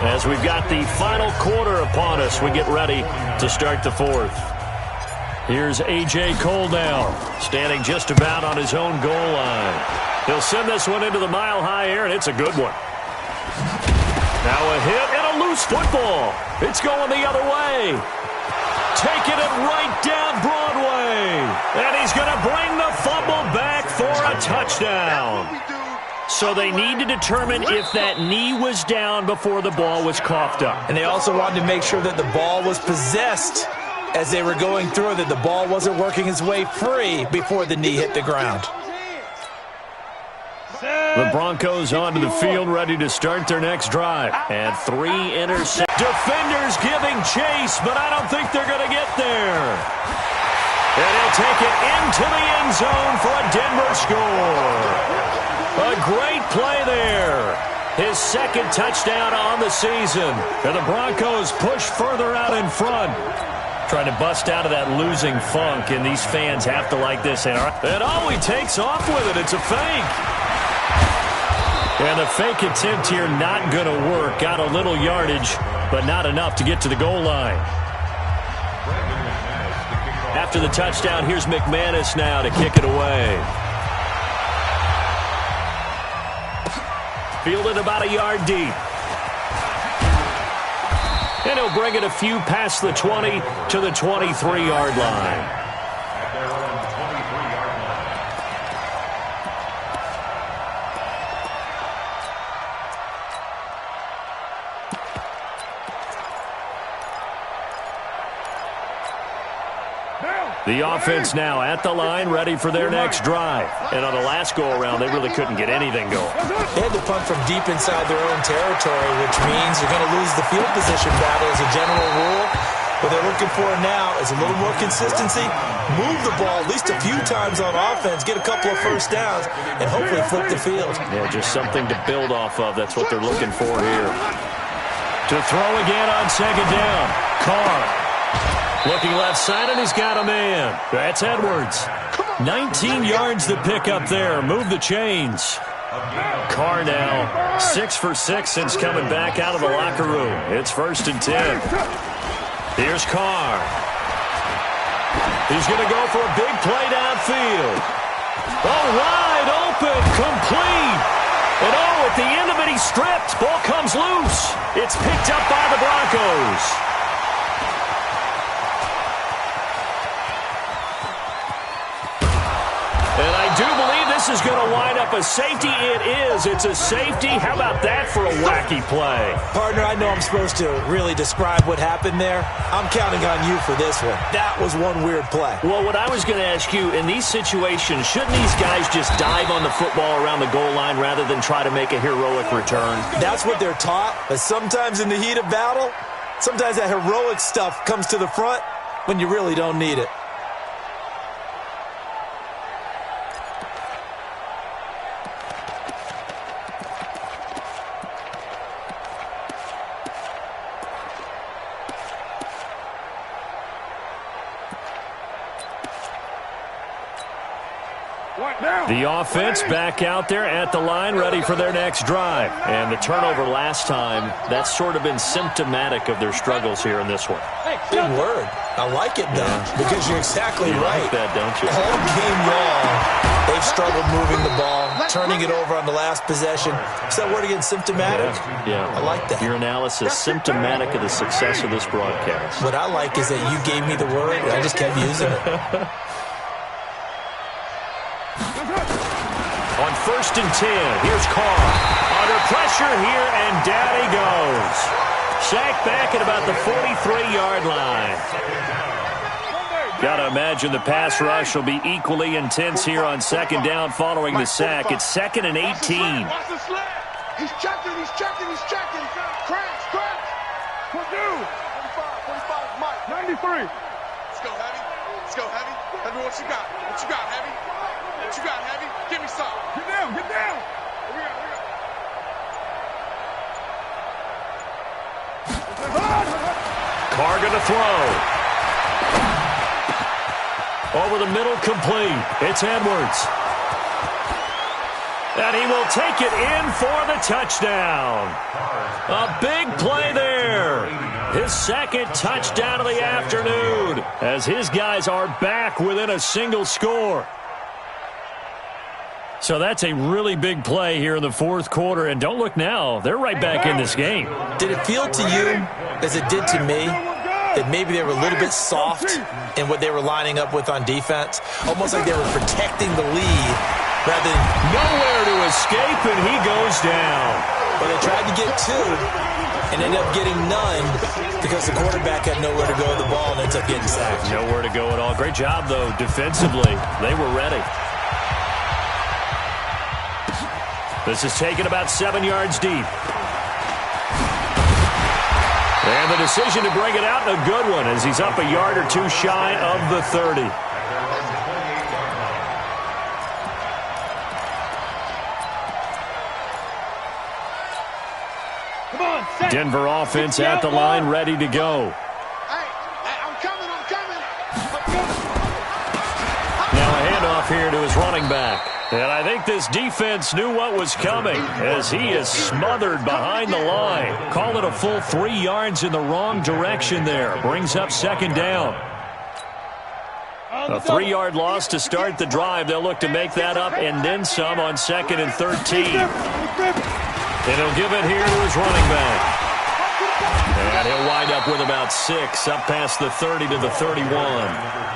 [SPEAKER 3] as we've got the final quarter upon us. We get ready to start the fourth. Here's A.J. Cole now, standing just about on his own goal line. He'll send this one into the mile-high air, and it's a good one. Now a hit and a loose football. It's going the other way. Taking it right down Broadway. And he's going to bring the fumble back for a touchdown. So they need to determine if that knee was down before the ball was coughed up.
[SPEAKER 5] And they also wanted to make sure that the ball was possessed as they were going through, that the ball wasn't working its way free before the knee hit the ground.
[SPEAKER 3] The Broncos onto the field, ready to start their next drive. And 3 interceptions. Defenders giving chase, but I don't think they're going to get there. And he'll take it into the end zone for a Denver score. A great play there. His 2nd touchdown on the season. And the Broncos push further out in front. Trying to bust out of that losing funk, and these fans have to like this. And oh, he takes off with it. It's a fake. And the fake attempt here not going to work. Got a little yardage, but not enough to get to the goal line. After the touchdown, here's McManus now to kick it away. Fielded about a yard deep. And he'll bring it a few past the 20 to the 23-yard line. The offense now at the line, ready for their next drive. And on the last go-around, they really couldn't get anything going.
[SPEAKER 5] They had to punt from deep inside their own territory, which means they're going to lose the field position battle as a general rule. What they're looking for now is a little more consistency, move the ball at least a few times on offense, get a couple of first downs, and hopefully flip the field.
[SPEAKER 3] Yeah, just something to build off of. That's what they're looking for here. To throw again on 2nd down. Carr. Looking left side, and he's got a man. That's Edwards. 19 yards to pick up there. Move the chains. Carr now 6 for 6 since coming back out of the locker room. It's 1st and 10. Here's Carr. He's going to go for a big play downfield. Oh, wide open, complete. And oh, at the end of it, he's stripped. Ball comes loose. It's picked up by the Broncos. And I do believe this is going to wind up a safety. It is. It's a safety. How about that for a wacky play?
[SPEAKER 5] Partner, I know I'm supposed to really describe what happened there. I'm counting on you for this one. That was one weird play.
[SPEAKER 3] Well, what I was going to ask you, in these situations, shouldn't these guys just dive on the football around the goal line rather than try to make a heroic return?
[SPEAKER 5] That's what they're taught. But sometimes in the heat of battle, sometimes that heroic stuff comes to the front when you really don't need it.
[SPEAKER 3] The offense back out there at the line, ready for their next drive. And the turnover last time, that's sort of been symptomatic of their struggles here in this one.
[SPEAKER 5] Big word. I like it, though, because you're exactly right.
[SPEAKER 3] Like that, don't you?
[SPEAKER 5] All game long, they've struggled moving the ball, turning it over on the last possession. Is that word again, symptomatic?
[SPEAKER 3] Yeah.
[SPEAKER 5] I like that.
[SPEAKER 3] Your analysis, symptomatic of the success of this broadcast.
[SPEAKER 5] What I like is that you gave me the word, and I just kept using it.
[SPEAKER 3] On 1st and 10, here's Carr. Under pressure here, and down he goes. Sacked back at about the 43-yard line. Got to imagine the pass rush will be equally intense here on 2nd down following the sack. It's 2nd and 18.
[SPEAKER 4] Watch the slant. He's checking. Crash. What do? 45, Mike. 93. Let's go, Heavy. Heavy, what you got? Heavy? What you got, Heavy? Give me some. Get down. Here we go.
[SPEAKER 3] Carr going to throw. Over the middle, complete. It's Edwards. And he will take it in for the touchdown. A big play there. His 2nd touchdown of the afternoon as his guys are back within a single score. So that's a really big play here in the 4th quarter. And don't look now. They're right back in this game.
[SPEAKER 5] Did it feel to you, as it did to me, that maybe they were a little bit soft in what they were lining up with on defense? Almost like they were protecting the lead rather than
[SPEAKER 3] nowhere to escape, and he goes down.
[SPEAKER 5] Well, they tried to get 2 and ended up getting none because the quarterback had nowhere to go with the ball and ends up getting sacked.
[SPEAKER 3] Nowhere to go at all. Great job, though, defensively. They were ready. This is taken about 7 yards deep. And the decision to bring it out, a good one, as he's up a yard or 2 shy of the 30.
[SPEAKER 4] Come on,
[SPEAKER 3] Denver offense at the line, ready to go.
[SPEAKER 4] Hey, I'm coming.
[SPEAKER 3] Now a handoff here to his running back. And I think this defense knew what was coming as he is smothered behind the line. Call it a full 3 yards in the wrong direction there. Brings up 2nd down. A 3-yard loss to start the drive. They'll look to make that up and then some on 2nd and 13. And he'll give it here to his running back. And he'll wind up with about 6 up past the 30 to the 31.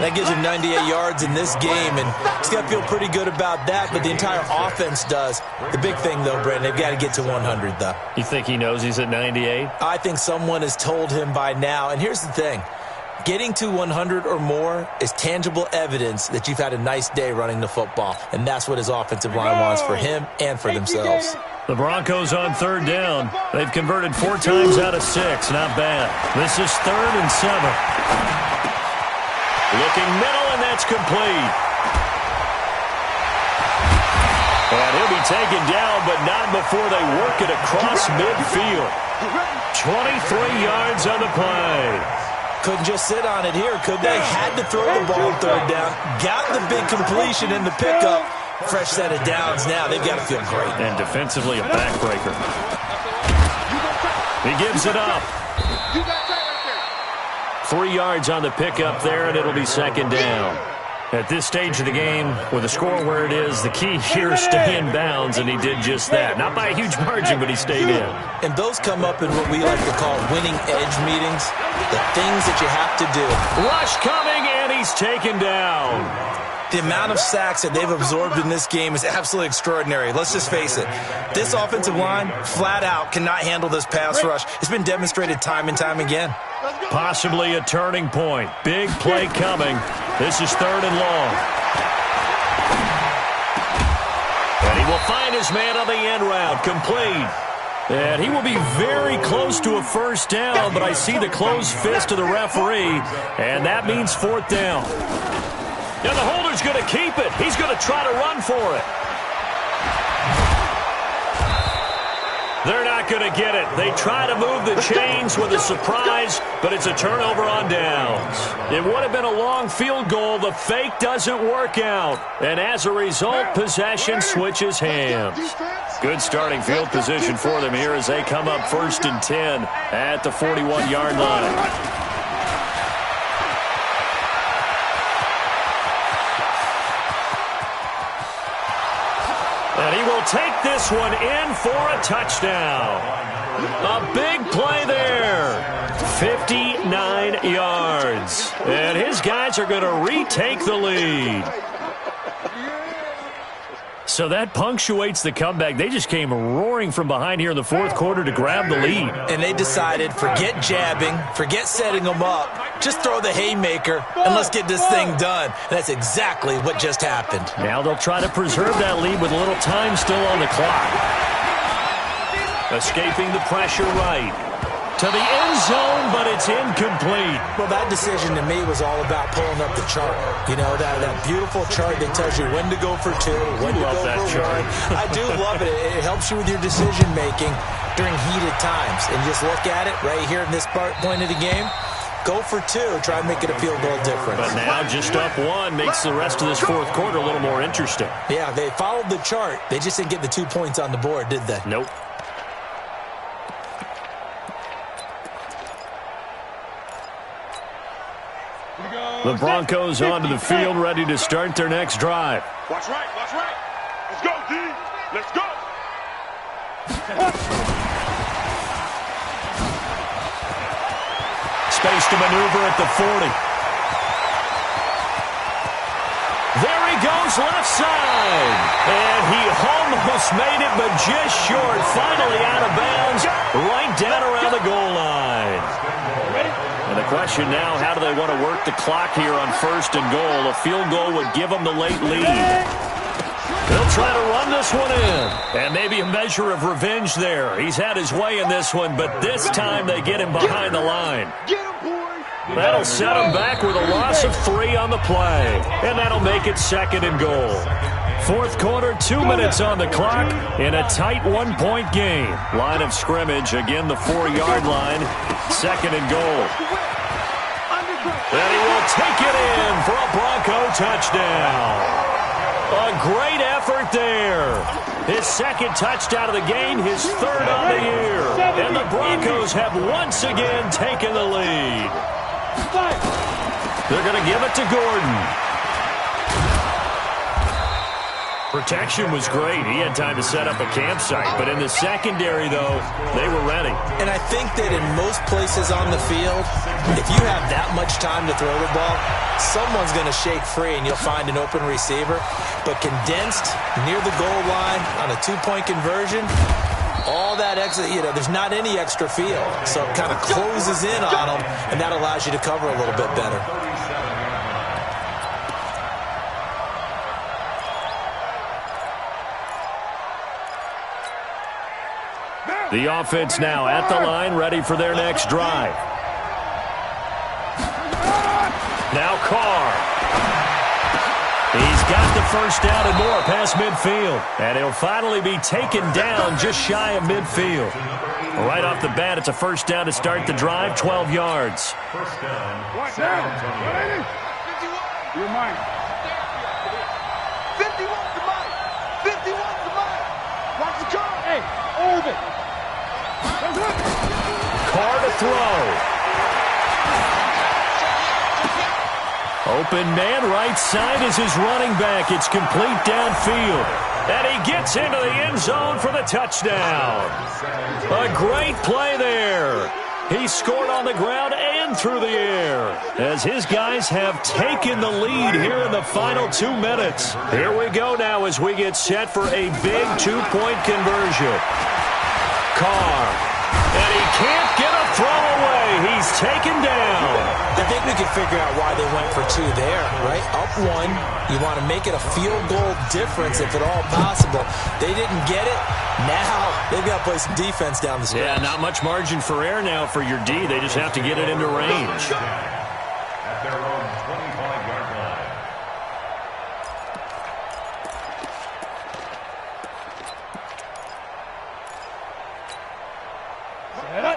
[SPEAKER 5] That gives him 98 yards in this game, and he's got to feel pretty good about that, but the entire offense does. The big thing, though, Brandon, they've got to get to 100, though.
[SPEAKER 3] You think he knows he's at 98?
[SPEAKER 5] I think someone has told him by now, and here's the thing. Getting to 100 or more is tangible evidence that you've had a nice day running the football, and that's what his offensive line wants for him and for themselves.
[SPEAKER 3] The Broncos on 3rd down. They've converted 4 times out of 6. Not bad. This is 3rd and 7. Looking middle, and that's complete. And he'll be taken down, but not before they work it across midfield. 23 yards on the play.
[SPEAKER 5] Couldn't just sit on it here, could they? Had to throw the ball third down. Got the big completion in the pickup. Fresh set of downs now. They've got to feel great.
[SPEAKER 3] And defensively, a backbreaker. He gives it up. 3 yards on the pickup there, and it'll be second down. At this stage of the game, with the score where it is, the key here is stay in bounds, and he did just that. Not by a huge margin, but he stayed in.
[SPEAKER 5] And those come up in what we like to call winning edge meetings, the things that you have to do.
[SPEAKER 3] Rush coming, and he's taken down.
[SPEAKER 5] The amount of sacks that they've absorbed in this game is absolutely extraordinary. Let's just face it. This offensive line, flat out, cannot handle this pass rush. It's been demonstrated time and time again.
[SPEAKER 3] Possibly a turning point. Big play coming. This is 3rd and long. And he will find his man on the end route. Complete. And he will be very close to a first down, but I see the closed fist of the referee, and that means 4th down. And the holder's going to keep it. He's going to try to run for it. They're not going to get it. They try to move the chains with a surprise, but it's a turnover on downs. It would have been a long field goal. The fake doesn't work out. And as a result, possession switches hands. Good starting field position for them here as they come up 1st and 10 at the 41-yard line. And he will take this one in for a touchdown. A big play there. 59 yards. And his guys are going to retake the lead. So that punctuates the comeback. They just came roaring from behind here in the 4th quarter to grab the lead.
[SPEAKER 5] And they decided, forget jabbing, forget setting them up. Just throw the haymaker, and let's get this thing done. And that's exactly what just happened.
[SPEAKER 3] Now they'll try to preserve that lead with a little time still on the clock. Escaping the pressure right. To the end zone, but it's incomplete.
[SPEAKER 5] Well, that decision to me was all about pulling up the chart. You know, that beautiful chart that tells you when to go for 2, when to go for 1. I do love it. It helps you with your decision-making during heated times. And just look at it right here in this point of the game. Go for 2. Try and make it a field goal difference.
[SPEAKER 3] But now just up 1 makes the rest of this 4th quarter a little more interesting.
[SPEAKER 5] Yeah, they followed the chart. They just didn't get the 2 points on the board, did they?
[SPEAKER 3] Nope. The Broncos onto the field, ready to start their next drive.
[SPEAKER 4] Watch right, watch right. Let's go, D. Let's go.
[SPEAKER 3] Space to maneuver at the 40. There he goes, left side. And he almost made it, but just short. Finally out of bounds, right down around the goal line. And the question now, how do they want to work the clock here on 1st and goal? A field goal would give them the late lead. They'll try to run this one in. And maybe a measure of revenge there. He's had his way in this one, but this time they get him behind the line. That'll set him back with a loss of 3 on the play. And that'll make it 2nd and goal. 4th quarter, 2 minutes on the clock in a tight 1-point game. Line of scrimmage, again the 4-yard line. 2nd and goal. And he will take it in for a Bronco touchdown. A great effort there. His 2nd touchdown of the game, his 3rd on the year. And the Broncos have once again taken the lead. They're going to give it to Gordon. Protection was great. He had time to set up a campsite. But in the secondary, though, they were ready.
[SPEAKER 5] And I think that in most places on the field, if you have that much time to throw the ball, someone's going to shake free and you'll find an open receiver. But condensed near the goal line on a 2-point conversion, all that extra, there's not any extra field. So it kind of closes in on them, and that allows you to cover a little bit better.
[SPEAKER 3] The offense now at the line, ready for their next drive. Now Carr. He's got the first down and more past midfield. And he'll finally be taken down just shy of midfield. Right off the bat, it's a first down to start the drive, 12 yards.
[SPEAKER 6] First down,
[SPEAKER 4] What
[SPEAKER 6] San
[SPEAKER 4] down?
[SPEAKER 6] Antonio.
[SPEAKER 4] 51. You're mine. 51 to mine. 51 to mine. Watch the car. Hey, Orbit.
[SPEAKER 3] Carr to throw. Open man, right side is his running back. It's complete downfield. And he gets into the end zone for the touchdown. A great play there. He scored on the ground and through the air as his guys have taken the lead here in the final 2 minutes. Here we go now as we get set for a big 2-point conversion. Carr. And he can't get a throw away. He's taken down.
[SPEAKER 5] I think we can figure out why they went for 2 there, right? Up 1, you want to make it a field goal difference if at all possible. They didn't get it. Now they've got to play some defense down the stretch.
[SPEAKER 3] Yeah, not much margin for error now for your D. They just have to get it into range.
[SPEAKER 6] At their own 25-yard line.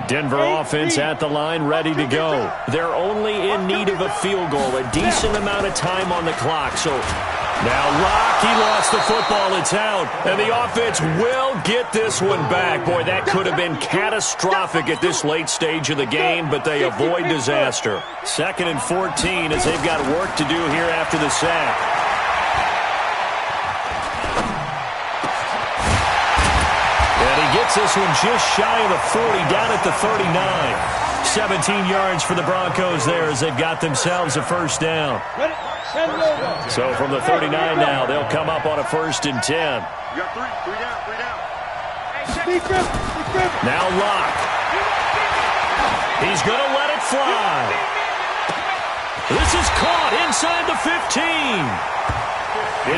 [SPEAKER 3] Denver offense at the line, ready to go. They're only in need of a field goal, a decent amount of time on the clock. So now Rock, he lost the football, it's out. And the offense will get this one back. Boy, that could have been catastrophic at this late stage of the game, but they avoid disaster. 2nd and 14 as they've got work to do here after the sack. Gets this one just shy of the 40, down at the 39. 17 yards for the Broncos there as they've got themselves a first down. So from the 39 now, they'll come up on a 1st and 10.
[SPEAKER 4] You got 3 down.
[SPEAKER 3] Now Locke. He's going to let it fly. This is caught inside the 15.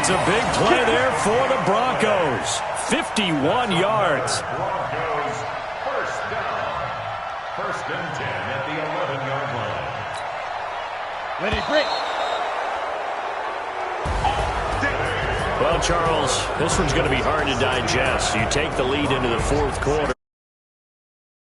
[SPEAKER 3] It's a big play there for the Broncos. 51 yards.
[SPEAKER 6] Broncos first down. 1st and 10 at the 11-yard line.
[SPEAKER 4] Let it break.
[SPEAKER 3] Well, Charles, this one's going to be hard to digest. You take the lead into the 4th quarter.